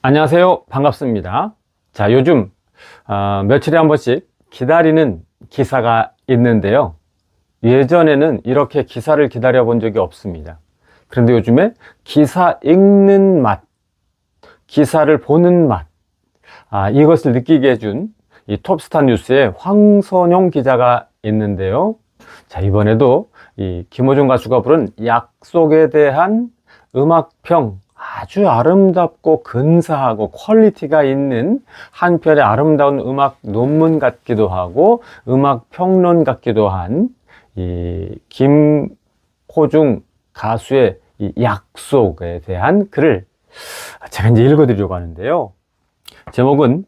안녕하세요. 반갑습니다. 자, 요즘 며칠에 한 번씩 기다리는 기사가 있는데요. 예전에는 이렇게 기사를 기다려 본 적이 없습니다. 그런데 요즘에 기사 읽는 맛, 기사를 보는 맛, 이것을 느끼게 해준 이 톱스타 뉴스의 황선용 기자가 있는데요. 자, 이번에도 이 김호중 가수가 부른 약속에 대한 음악평, 아주 아름답고 근사하고 퀄리티가 있는 한편의 아름다운 음악 논문 같기도 하고 음악 평론 같기도 한 이 김호중 가수의 이 약속에 대한 글을 제가 이제 읽어드리려고 하는데요. 제목은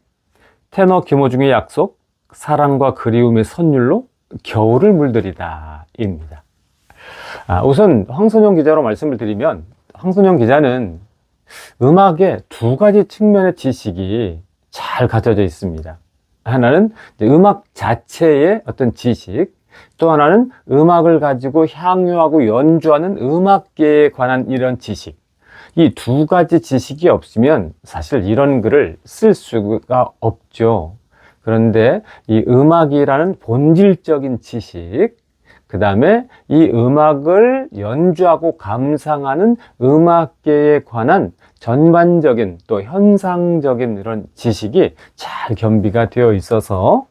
테너 김호중의 약속, 사랑과 그리움의 선율로 겨울을 물들이다 입니다. 우선 황선용 기자로 말씀을 드리면, 황선용 기자는 음악의 두 가지 측면의 지식이 잘 갖춰져 있습니다. 하나는 음악 자체의 어떤 지식, 또 하나는 음악을 가지고 향유하고 연주하는 음악계에 관한 이런 지식. 이 두 가지 지식이 없으면 사실 이런 글을 쓸 수가 없죠. 그런데 이 음악이라는 본질적인 지식, 그 다음에 이 음악을 연주하고 감상하는 음악계에 관한 전반적인 또 현상적인 이런 지식이 잘 겸비가 되어 있어서,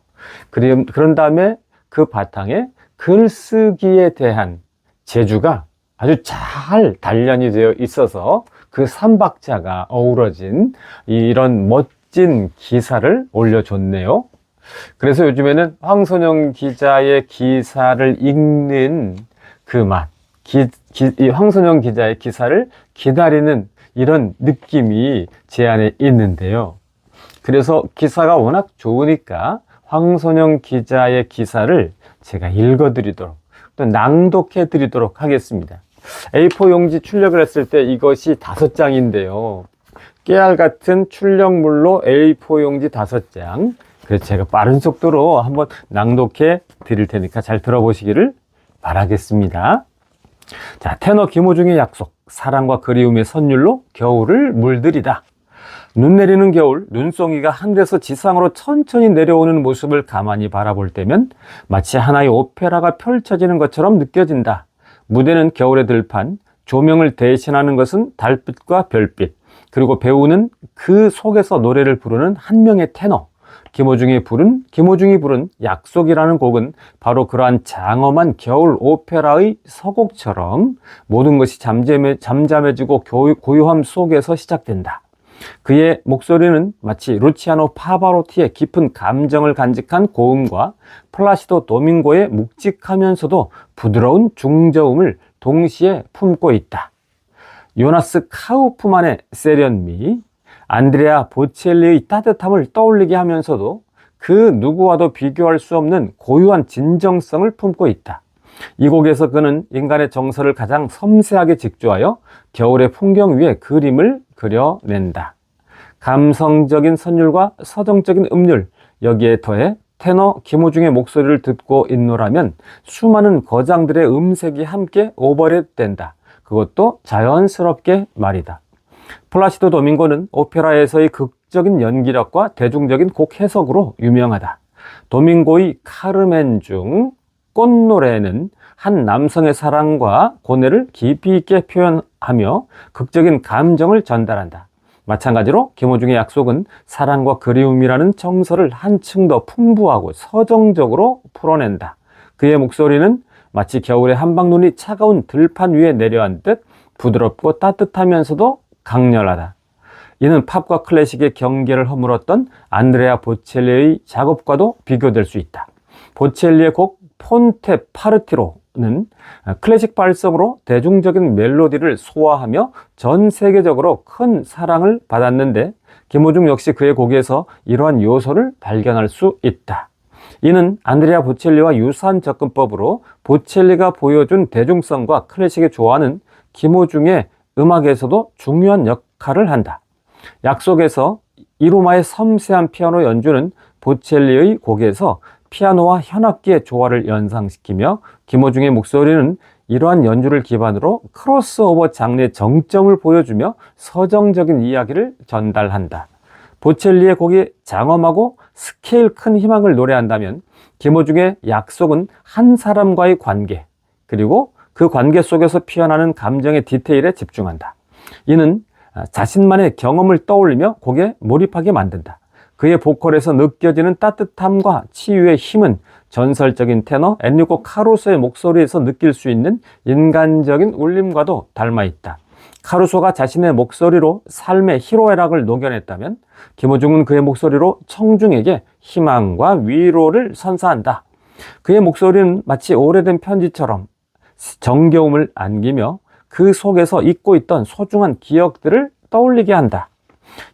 그런 다음에 그 바탕에 글쓰기에 대한 재주가 아주 잘 단련이 되어 있어서 그 삼박자가 어우러진 이런 멋진 기사를 올려줬네요. 그래서 요즘에는 황선용 기자의 기사를 읽는 그 맛, 이 황선용 기자의 기사를 기다리는 이런 느낌이 제 안에 있는데요. 그래서 기사가 워낙 좋으니까 황선용 기자의 기사를 제가 읽어드리도록, 또 낭독해드리도록 하겠습니다. A4 용지 출력을 했을 때 이것이 5장인데요. 깨알 같은 출력물로 A4 용지 5장. 그래서 제가 빠른 속도로 한번 낭독해 드릴 테니까 잘 들어보시기를 바라겠습니다. 자, 테너 김호중의 약속, 사랑과 그리움의 선율로 겨울을 물들이다. 눈 내리는 겨울, 눈송이가 하늘에서 지상으로 천천히 내려오는 모습을 가만히 바라볼 때면 마치 하나의 오페라가 펼쳐지는 것처럼 느껴진다. 무대는 겨울의 들판, 조명을 대신하는 것은 달빛과 별빛, 그리고 배우는 그 속에서 노래를 부르는 한 명의 테너. 김호중이 부른 약속이라는 곡은 바로 그러한 장엄한 겨울 오페라의 서곡처럼 모든 것이 잠잠해지고 고요함 속에서 시작된다. 그의 목소리는 마치 루치아노 파바로티의 깊은 감정을 간직한 고음과 플라시도 도밍고의 묵직하면서도 부드러운 중저음을 동시에 품고 있다. 요나스 카우프만의 세련미, 안드레아 보첼리의 따뜻함을 떠올리게 하면서도 그 누구와도 비교할 수 없는 고유한 진정성을 품고 있다. 이 곡에서 그는 인간의 정서를 가장 섬세하게 직조하여 겨울의 풍경 위에 그림을 그려낸다. 감성적인 선율과 서정적인 음률, 여기에 더해 테너 김호중의 목소리를 듣고 있노라면 수많은 거장들의 음색이 함께 오버랩 된다. 그것도 자연스럽게 말이다. 플라시도 도밍고는 오페라에서의 극적인 연기력과 대중적인 곡 해석으로 유명하다. 도밍고의 카르멘 중 꽃노래는 한 남성의 사랑과 고뇌를 깊이 있게 표현하며 극적인 감정을 전달한다. 마찬가지로 김호중의 약속은 사랑과 그리움이라는 정서를 한층 더 풍부하고 서정적으로 풀어낸다. 그의 목소리는 마치 겨울의 한방눈이 차가운 들판 위에 내려앉듯 부드럽고 따뜻하면서도 강렬하다. 이는 팝과 클래식의 경계를 허물었던 안드레아 보첼리의 작업과도 비교될 수 있다. 보첼리의 곡 폰테 파르티로는 클래식 발성으로 대중적인 멜로디를 소화하며 전 세계적으로 큰 사랑을 받았는데 김호중 역시 그의 곡에서 이러한 요소를 발견할 수 있다. 이는 안드레아 보첼리와 유사한 접근법으로 보첼리가 보여준 대중성과 클래식의 조화는 김호중의 음악에서도 중요한 역할을 한다. 약속에서 이루마의 섬세한 피아노 연주는 보첼리의 곡에서 피아노와 현악기의 조화를 연상시키며 김호중의 목소리는 이러한 연주를 기반으로 크로스오버 장르의 정점을 보여주며 서정적인 이야기를 전달한다. 보첼리의 곡이 장엄하고 스케일 큰 희망을 노래한다면 김호중의 약속은 한 사람과의 관계, 그리고 그 관계 속에서 피어나는 감정의 디테일에 집중한다. 이는 자신만의 경험을 떠올리며 곡에 몰입하게 만든다. 그의 보컬에서 느껴지는 따뜻함과 치유의 힘은 전설적인 테너 엔리코 카루소의 목소리에서 느낄 수 있는 인간적인 울림과도 닮아있다. 카루소가 자신의 목소리로 삶의 희로애락을 녹여냈다면 김호중은 그의 목소리로 청중에게 희망과 위로를 선사한다. 그의 목소리는 마치 오래된 편지처럼 정겨움을 안기며 그 속에서 잊고 있던 소중한 기억들을 떠올리게 한다.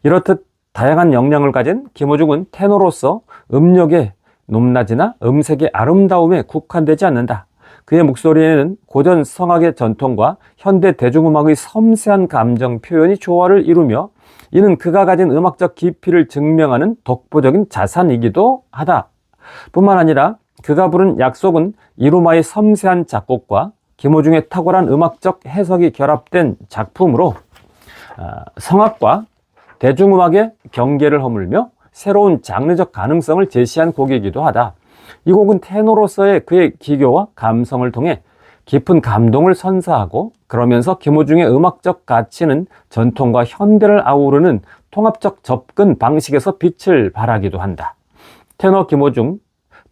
이렇듯 다양한 역량을 가진 김호중은 테너로서 음역의 높낮이나 음색의 아름다움에 국한되지 않는다. 그의 목소리에는 고전 성악의 전통과 현대 대중음악의 섬세한 감정 표현이 조화를 이루며 이는 그가 가진 음악적 깊이를 증명하는 독보적인 자산이기도 하다. 뿐만 아니라 그가 부른 약속은 이루마의 섬세한 작곡과 김호중의 탁월한 음악적 해석이 결합된 작품으로 성악과 대중음악의 경계를 허물며 새로운 장르적 가능성을 제시한 곡이기도 하다. 이 곡은 테너로서의 그의 기교와 감성을 통해 깊은 감동을 선사하고 그러면서 김호중의 음악적 가치는 전통과 현대를 아우르는 통합적 접근 방식에서 빛을 발하기도 한다. 테너 김호중,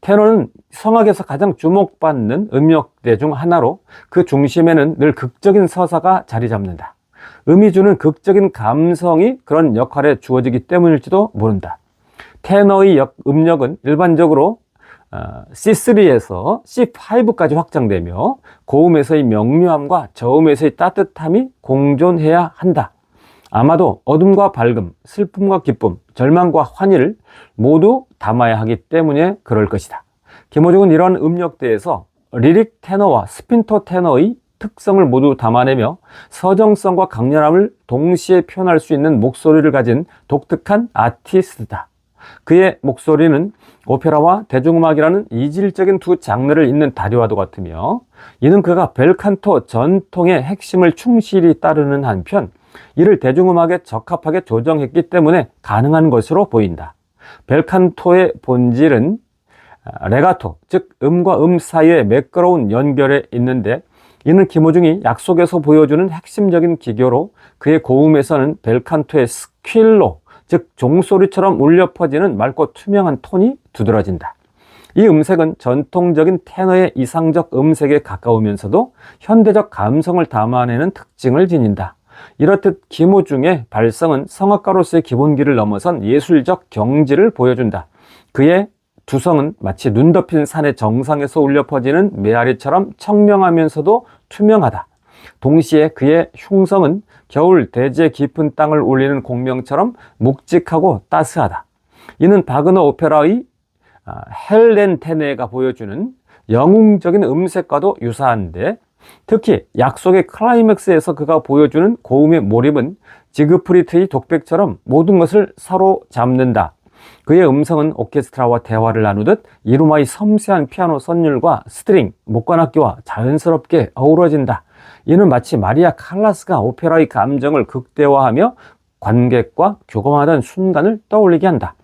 테너는 성악에서 가장 주목받는 음역대 중 하나로 그 중심에는 늘 극적인 서사가 자리 잡는다. 음이 주는 극적인 감성이 그런 역할에 주어지기 때문일지도 모른다. 테너의 음역은 일반적으로 C3에서 C5까지 확장되며 고음에서의 명료함과 저음에서의 따뜻함이 공존해야 한다. 아마도 어둠과 밝음, 슬픔과 기쁨, 절망과 환희를 모두 담아야 하기 때문에 그럴 것이다. 김호중은 이런 음역대에서 리릭 테너와 스핀토 테너의 특성을 모두 담아내며 서정성과 강렬함을 동시에 표현할 수 있는 목소리를 가진 독특한 아티스트다. 그의 목소리는 오페라와 대중음악이라는 이질적인 두 장르를 잇는 다리와도 같으며 이는 그가 벨칸토 전통의 핵심을 충실히 따르는 한편 이를 대중음악에 적합하게 조정했기 때문에 가능한 것으로 보인다. 벨칸토의 본질은 레가토, 즉 음과 음 사이의 매끄러운 연결에 있는데 이는 김호중이 약속에서 보여주는 핵심적인 기교로 그의 고음에서는 벨칸토의 스퀼로, 즉 종소리처럼 울려 퍼지는 맑고 투명한 톤이 두드러진다. 이 음색은 전통적인 테너의 이상적 음색에 가까우면서도 현대적 감성을 담아내는 특징을 지닌다. 이렇듯 김호중의 발성은 성악가로서의 기본기를 넘어선 예술적 경지를 보여준다. 그의 두성은 마치 눈 덮인 산의 정상에서 울려 퍼지는 메아리처럼 청명하면서도 투명하다. 동시에 그의 흉성은 겨울 대지의 깊은 땅을 울리는 공명처럼 묵직하고 따스하다. 이는 바그너 오페라의 헬렌테네가 보여주는 영웅적인 음색과도 유사한데 특히 약속의 클라이맥스에서 그가 보여주는 고음의 몰입은 지그프리트의 독백처럼 모든 것을 사로잡는다. 그의 음성은 오케스트라와 대화를 나누듯 이루마의 섬세한 피아노 선율과 스트링, 목관악기와 자연스럽게 어우러진다. 이는 마치 마리아 칼라스가 오페라의 감정을 극대화하며 관객과 교감하던 순간을 떠올리게 한다.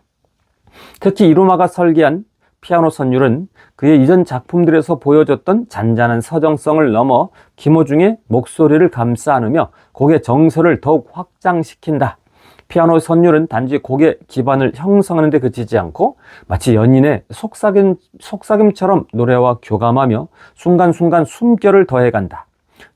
특히 이루마가 설계한 피아노 선율은 그의 이전 작품들에서 보여줬던 잔잔한 서정성을 넘어 김호중의 목소리를 감싸 안으며 곡의 정서를 더욱 확장시킨다. 피아노 선율은 단지 곡의 기반을 형성하는 데 그치지 않고 마치 연인의 속삭임처럼 노래와 교감하며 순간순간 숨결을 더해간다.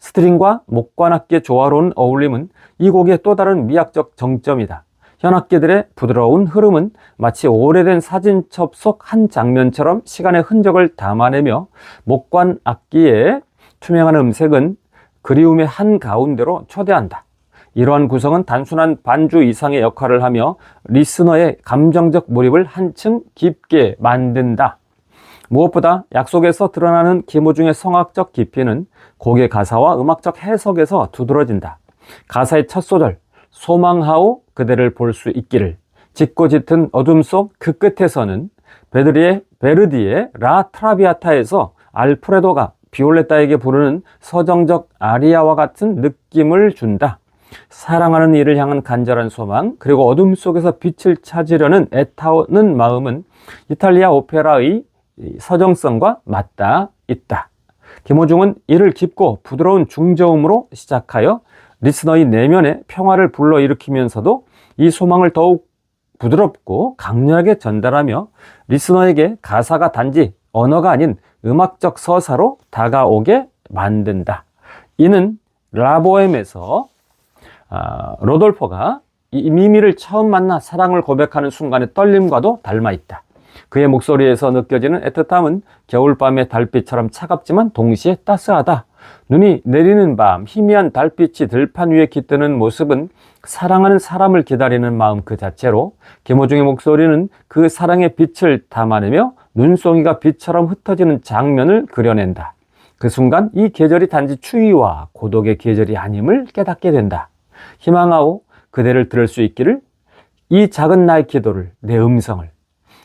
스트링과 목관악기의 조화로운 어울림은 이 곡의 또 다른 미학적 정점이다. 현악기들의 부드러운 흐름은 마치 오래된 사진첩 속 한 장면처럼 시간의 흔적을 담아내며 목관악기의 투명한 음색은 그리움의 한가운데로 초대한다. 이러한 구성은 단순한 반주 이상의 역할을 하며 리스너의 감정적 몰입을 한층 깊게 만든다. 무엇보다 약속에서 드러나는 김호중의 성악적 깊이는 곡의 가사와 음악적 해석에서 두드러진다. 가사의 첫 소절, 소망하오 그대를 볼 수 있기를, 짙고 짙은 어둠 속 그 끝에서는 베르디의 라 트라비아타에서 알프레도가 비올레타에게 부르는 서정적 아리아와 같은 느낌을 준다. 사랑하는 이를 향한 간절한 소망, 그리고 어둠 속에서 빛을 찾으려는 애타오는 마음은 이탈리아 오페라의 서정성과 맞닿아 있다. 김호중은 이를 깊고 부드러운 중저음으로 시작하여 리스너의 내면의 평화를 불러일으키면서도 이 소망을 더욱 부드럽고 강렬하게 전달하며 리스너에게 가사가 단지 언어가 아닌 음악적 서사로 다가오게 만든다. 이는 라보엠에서 로돌포가 이 미미를 처음 만나 사랑을 고백하는 순간의 떨림과도 닮아 있다. 그의 목소리에서 느껴지는 애틋함은 겨울밤의 달빛처럼 차갑지만 동시에 따스하다. 눈이 내리는 밤 희미한 달빛이 들판 위에 깃드는 모습은 사랑하는 사람을 기다리는 마음 그 자체로 김호중의 목소리는 그 사랑의 빛을 담아내며 눈송이가 빛처럼 흩어지는 장면을 그려낸다. 그 순간 이 계절이 단지 추위와 고독의 계절이 아님을 깨닫게 된다. 희망하오 그대를 들을 수 있기를, 이 작은 나의 기도를, 내 음성을.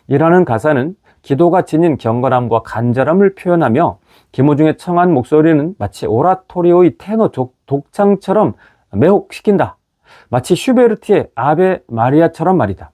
이라는 가사는 기도가 지닌 경건함과 간절함을 표현하며 김호중의 청한 목소리는 마치 오라토리오의 테너 독창처럼 매혹시킨다. 마치 슈베르트의 아베 마리아처럼 말이다.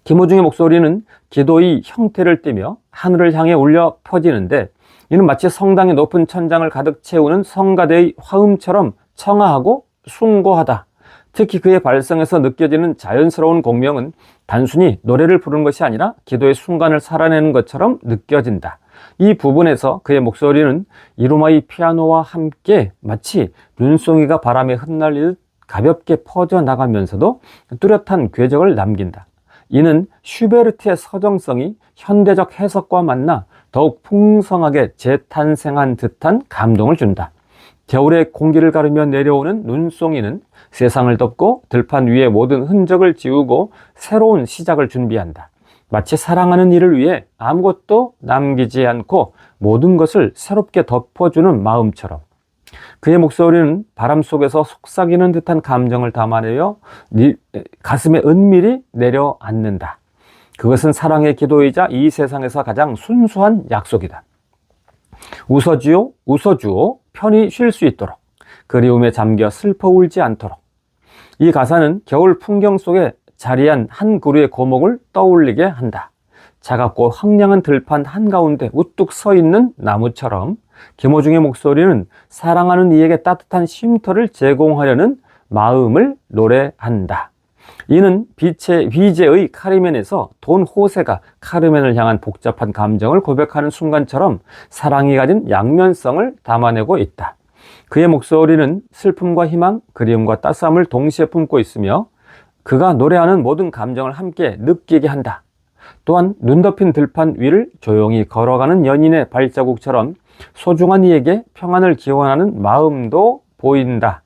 김호중의 목소리는 기도의 형태를 띠며 하늘을 향해 울려 퍼지는데 이는 마치 성당의 높은 천장을 가득 채우는 성가대의 화음처럼 청아하고 숭고하다. 특히 그의 발성에서 느껴지는 자연스러운 공명은 단순히 노래를 부르는 것이 아니라 기도의 순간을 살아내는 것처럼 느껴진다. 이 부분에서 그의 목소리는 이루마의 피아노와 함께 마치 눈송이가 바람에 흩날리듯 가볍게 퍼져나가면서도 뚜렷한 궤적을 남긴다. 이는 슈베르트의 서정성이 현대적 해석과 만나 더욱 풍성하게 재탄생한 듯한 감동을 준다. 겨울의 공기를 가르며 내려오는 눈송이는 세상을 덮고 들판 위에 모든 흔적을 지우고 새로운 시작을 준비한다. 마치 사랑하는 이를 위해 아무것도 남기지 않고 모든 것을 새롭게 덮어주는 마음처럼. 그의 목소리는 바람 속에서 속삭이는 듯한 감정을 담아내어 가슴에 은밀히 내려앉는다. 그것은 사랑의 기도이자 이 세상에서 가장 순수한 약속이다. 웃어주오, 웃어주오, 편히 쉴 수 있도록, 그리움에 잠겨 슬퍼 울지 않도록. 이 가사는 겨울 풍경 속에 자리한 한 그루의 고목을 떠올리게 한다. 차갑고 황량한 들판 한가운데 우뚝 서 있는 나무처럼 김호중의 목소리는 사랑하는 이에게 따뜻한 쉼터를 제공하려는 마음을 노래한다. 이는 비제의 카르멘에서 돈 호세가 카르멘을 향한 복잡한 감정을 고백하는 순간처럼 사랑이 가진 양면성을 담아내고 있다. 그의 목소리는 슬픔과 희망, 그리움과 따스함을 동시에 품고 있으며 그가 노래하는 모든 감정을 함께 느끼게 한다. 또한 눈 덮인 들판 위를 조용히 걸어가는 연인의 발자국처럼 소중한 이에게 평안을 기원하는 마음도 보인다.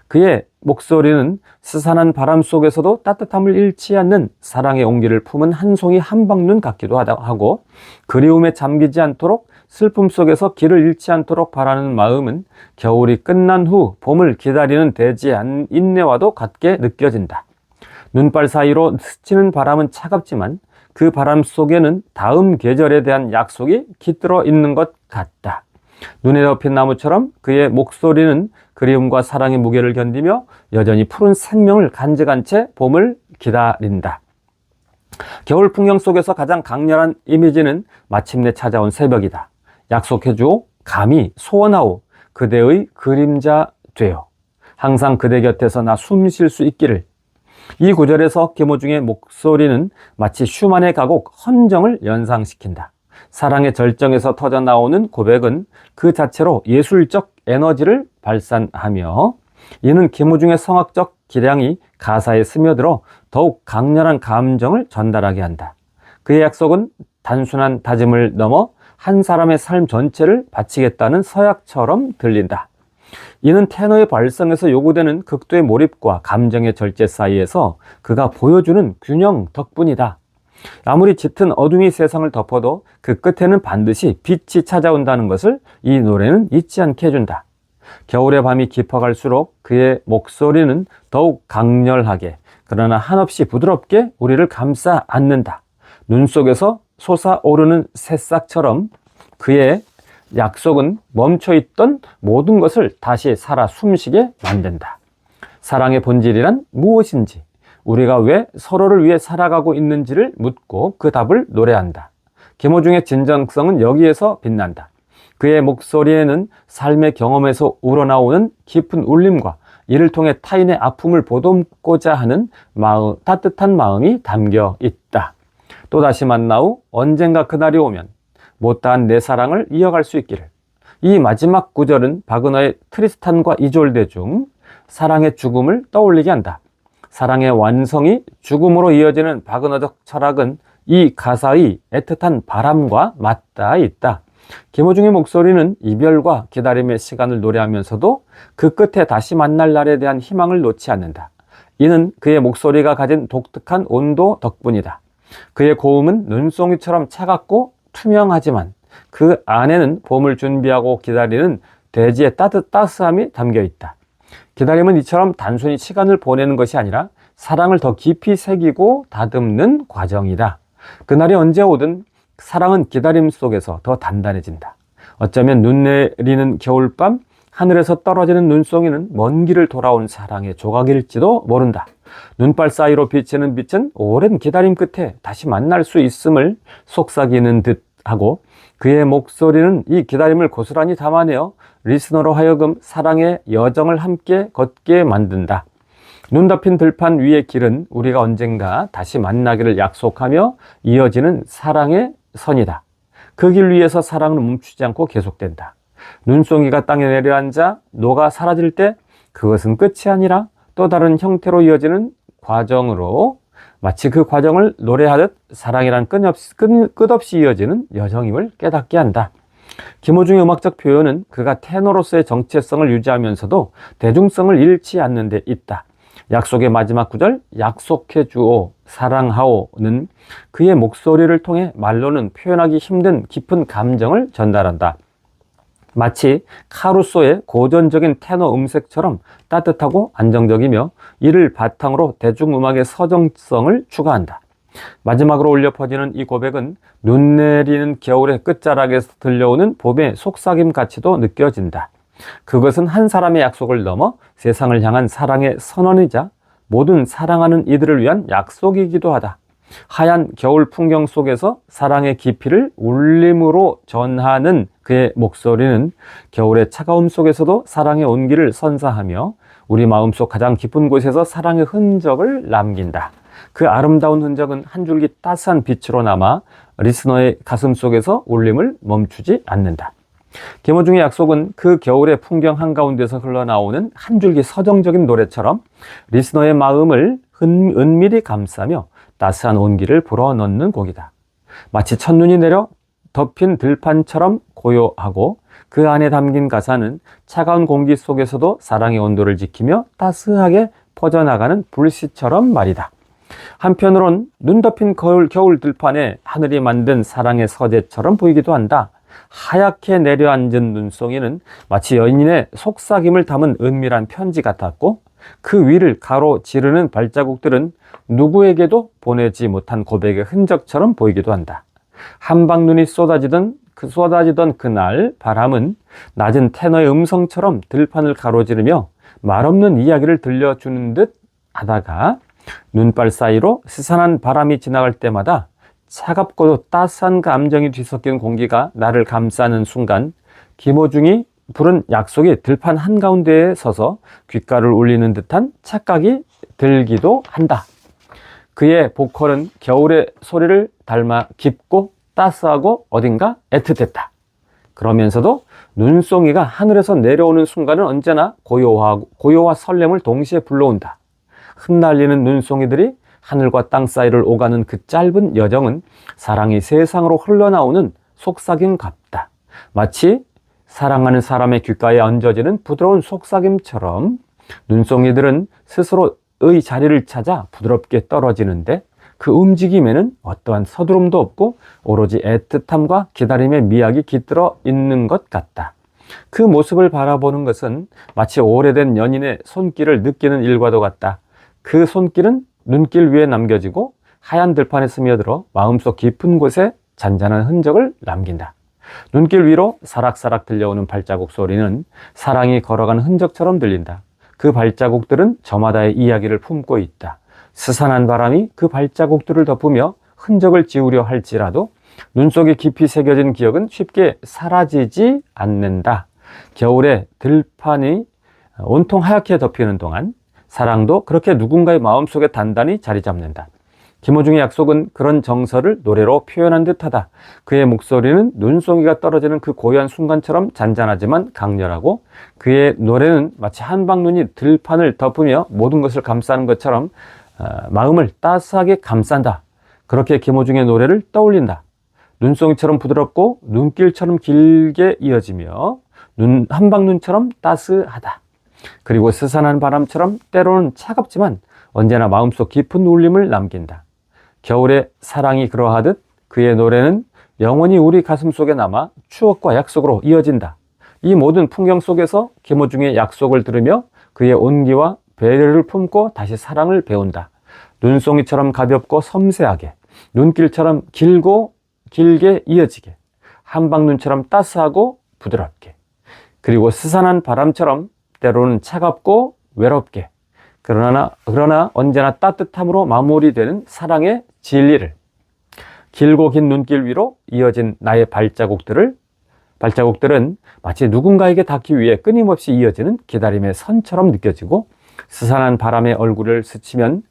그의 목소리는 스산한 바람 속에서도 따뜻함을 잃지 않는 사랑의 온기를 품은 한 송이 한방눈 같기도 하고, 그리움에 잠기지 않도록 슬픔 속에서 길을 잃지 않도록 바라는 마음은 겨울이 끝난 후 봄을 기다리는 대지의 인내와도 같게 느껴진다. 눈발 사이로 스치는 바람은 차갑지만 그 바람 속에는 다음 계절에 대한 약속이 깃들어 있는 것 같다. 눈에 덮인 나무처럼 그의 목소리는 그리움과 사랑의 무게를 견디며 여전히 푸른 생명을 간직한 채 봄을 기다린다. 겨울 풍경 속에서 가장 강렬한 이미지는 마침내 찾아온 새벽이다. 약속해주오, 감히 소원하오, 그대의 그림자 되어 항상 그대 곁에서 나 숨 쉴 수 있기를. 이 구절에서 김호중의 목소리는 마치 슈만의 가곡 헌정을 연상시킨다. 사랑의 절정에서 터져나오는 고백은 그 자체로 예술적 에너지를 발산하며 이는 김호중의 성악적 기량이 가사에 스며들어 더욱 강렬한 감정을 전달하게 한다. 그의 약속은 단순한 다짐을 넘어 한 사람의 삶 전체를 바치겠다는 서약처럼 들린다. 이는 테너의 발성에서 요구되는 극도의 몰입과 감정의 절제 사이에서 그가 보여주는 균형 덕분이다. 아무리 짙은 어둠이 세상을 덮어도 그 끝에는 반드시 빛이 찾아온다는 것을 이 노래는 잊지 않게 해준다. 겨울의 밤이 깊어갈수록 그의 목소리는 더욱 강렬하게, 그러나 한없이 부드럽게 우리를 감싸 안는다. 눈 속에서 솟아오르는 새싹처럼 그의 약속은 멈춰있던 모든 것을 다시 살아 숨쉬게 만든다. 사랑의 본질이란 무엇인지, 우리가 왜 서로를 위해 살아가고 있는지를 묻고 그 답을 노래한다. 김호중의 진정성은 여기에서 빛난다. 그의 목소리에는 삶의 경험에서 우러나오는 깊은 울림과 이를 통해 타인의 아픔을 보듬고자 하는 따뜻한 마음이 담겨 있다. 또다시 만나 후 언젠가 그날이 오면 못다한 내 사랑을 이어갈 수 있기를. 이 마지막 구절은 바그너의 트리스탄과 이졸데 중 사랑의 죽음을 떠올리게 한다. 사랑의 완성이 죽음으로 이어지는 바그너적 철학은 이 가사의 애틋한 바람과 맞닿아 있다. 김호중의 목소리는 이별과 기다림의 시간을 노래하면서도 그 끝에 다시 만날 날에 대한 희망을 놓지 않는다. 이는 그의 목소리가 가진 독특한 온도 덕분이다. 그의 고음은 눈송이처럼 차갑고 투명하지만 그 안에는 봄을 준비하고 기다리는 대지의 따스함이 담겨 있다. 기다림은 이처럼 단순히 시간을 보내는 것이 아니라 사랑을 더 깊이 새기고 다듬는 과정이다. 그날이 언제 오든 사랑은 기다림 속에서 더 단단해진다. 어쩌면 눈 내리는 겨울밤, 하늘에서 떨어지는 눈송이는 먼 길을 돌아온 사랑의 조각일지도 모른다. 눈발 사이로 비치는 빛은 오랜 기다림 끝에 다시 만날 수 있음을 속삭이는 듯 하고, 그의 목소리는 이 기다림을 고스란히 담아내어 리스너로 하여금 사랑의 여정을 함께 걷게 만든다. 눈 덮인 들판 위의 길은 우리가 언젠가 다시 만나기를 약속하며 이어지는 사랑의 선이다. 그 길 위에서 사랑은 멈추지 않고 계속된다. 눈송이가 땅에 내려앉아 녹아 사라질 때 그것은 끝이 아니라 또 다른 형태로 이어지는 과정으로, 마치 그 과정을 노래하듯 사랑이란 끝없이 이어지는 여정임을 깨닫게 한다. 김호중의 음악적 표현은 그가 테너로서의 정체성을 유지하면서도 대중성을 잃지 않는 데 있다. 약속의 마지막 구절, 약속해 주오, 사랑하오는 그의 목소리를 통해 말로는 표현하기 힘든 깊은 감정을 전달한다. 마치 카루소의 고전적인 테너 음색처럼 따뜻하고 안정적이며, 이를 바탕으로 대중음악의 서정성을 추가한다. 마지막으로 울려 퍼지는 이 고백은 눈 내리는 겨울의 끝자락에서 들려오는 봄의 속삭임 같이도 느껴진다. 그것은 한 사람의 약속을 넘어 세상을 향한 사랑의 선언이자 모든 사랑하는 이들을 위한 약속이기도 하다. 하얀 겨울 풍경 속에서 사랑의 깊이를 울림으로 전하는 그의 목소리는 겨울의 차가움 속에서도 사랑의 온기를 선사하며 우리 마음속 가장 깊은 곳에서 사랑의 흔적을 남긴다. 그 아름다운 흔적은 한 줄기 따스한 빛으로 남아 리스너의 가슴 속에서 울림을 멈추지 않는다. 김호중의 약속은 그 겨울의 풍경 한가운데서 흘러나오는 한 줄기 서정적인 노래처럼 리스너의 마음을 은밀히 감싸며 따스한 온기를 불어넣는 곡이다. 마치 첫눈이 내려 덮인 들판처럼 고요하고, 그 안에 담긴 가사는 차가운 공기 속에서도 사랑의 온도를 지키며 따스하게 퍼져나가는 불씨처럼 말이다. 한편으론 눈 덮인 겨울 들판에 하늘이 만든 사랑의 서재처럼 보이기도 한다. 하얗게 내려앉은 눈송이는 마치 여인의 속삭임을 담은 은밀한 편지 같았고, 그 위를 가로지르는 발자국들은 누구에게도 보내지 못한 고백의 흔적처럼 보이기도 한다. 한방눈이 쏟아지던 그날 바람은 낮은 테너의 음성처럼 들판을 가로지르며 말없는 이야기를 들려주는 듯 하다가, 눈발 사이로 스산한 바람이 지나갈 때마다 차갑고도 따스한 감정이 뒤섞인 공기가 나를 감싸는 순간, 김호중이 부른 약속이 들판 한가운데에 서서 귓가를 울리는 듯한 착각이 들기도 한다. 그의 보컬은 겨울의 소리를 닮아 깊고 따스하고 어딘가 애틋했다. 그러면서도 눈송이가 하늘에서 내려오는 순간은 언제나 고요와 설렘을 동시에 불러온다. 흩날리는 눈송이들이 하늘과 땅 사이를 오가는 그 짧은 여정은 사랑이 세상으로 흘러나오는 속삭임 같다. 마치 사랑하는 사람의 귓가에 얹어지는 부드러운 속삭임처럼 눈송이들은 스스로의 자리를 찾아 부드럽게 떨어지는데, 그 움직임에는 어떠한 서두름도 없고 오로지 애틋함과 기다림의 미학이 깃들어 있는 것 같다. 그 모습을 바라보는 것은 마치 오래된 연인의 손길을 느끼는 일과도 같다. 그 손길은 눈길 위에 남겨지고 하얀 들판에 스며들어 마음속 깊은 곳에 잔잔한 흔적을 남긴다. 눈길 위로 사락사락 들려오는 발자국 소리는 사랑이 걸어가는 흔적처럼 들린다. 그 발자국들은 저마다의 이야기를 품고 있다. 스산한 바람이 그 발자국들을 덮으며 흔적을 지우려 할지라도 눈 속에 깊이 새겨진 기억은 쉽게 사라지지 않는다. 겨울에 들판이 온통 하얗게 덮이는 동안 사랑도 그렇게 누군가의 마음속에 단단히 자리 잡는다. 김호중의 약속은 그런 정서를 노래로 표현한 듯하다. 그의 목소리는 눈송이가 떨어지는 그 고요한 순간처럼 잔잔하지만 강렬하고, 그의 노래는 마치 한방눈이 들판을 덮으며 모든 것을 감싸는 것처럼 마음을 따스하게 감싼다. 그렇게 김호중의 노래를 떠올린다. 눈송이처럼 부드럽고 눈길처럼 길게 이어지며 한방눈처럼 따스하다. 그리고 스산한 바람처럼 때로는 차갑지만 언제나 마음속 깊은 울림을 남긴다. 겨울에 사랑이 그러하듯 그의 노래는 영원히 우리 가슴 속에 남아 추억과 약속으로 이어진다. 이 모든 풍경 속에서 김호중의 약속을 들으며 그의 온기와 배려를 품고 다시 사랑을 배운다. 눈송이처럼 가볍고 섬세하게, 눈길처럼 길게 이어지게, 한방눈처럼 따스하고 부드럽게, 그리고 스산한 바람처럼 때로는 차갑고 외롭게, 그러나 언제나 따뜻함으로 마무리되는 사랑의 진리를, 길고 긴 눈길 위로 이어진 나의 발자국들은 마치 누군가에게 닿기 위해 끊임없이 이어지는 기다림의 선처럼 느껴지고, 스산한 바람의 얼굴을 스치면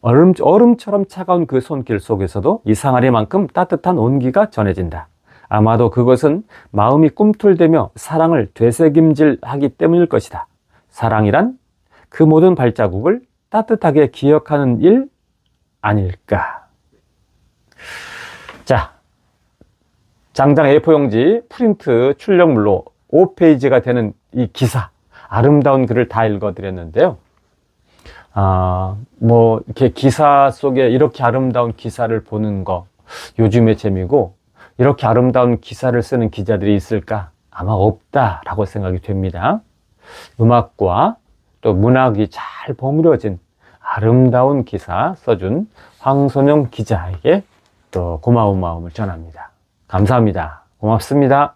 얼음처럼 차가운 그 손길 속에서도 이상하리만큼 따뜻한 온기가 전해진다. 아마도 그것은 마음이 꿈틀대며 사랑을 되새김질하기 때문일 것이다. 사랑이란 그 모든 발자국을 따뜻하게 기억하는 일 아닐까. 자, 장장 A4 용지 프린트 출력물로 5페이지가 되는 이 기사, 아름다운 글을 다 읽어드렸는데요. 이렇게 기사 속에 이렇게 아름다운 기사를 보는 거 요즘의 재미고, 이렇게 아름다운 기사를 쓰는 기자들이 있을까? 아마 없다라고 생각이 됩니다. 음악과 또 문학이 잘 버무려진 아름다운 기사 써준 황선영 기자에게 또 고마운 마음을 전합니다. 감사합니다. 고맙습니다.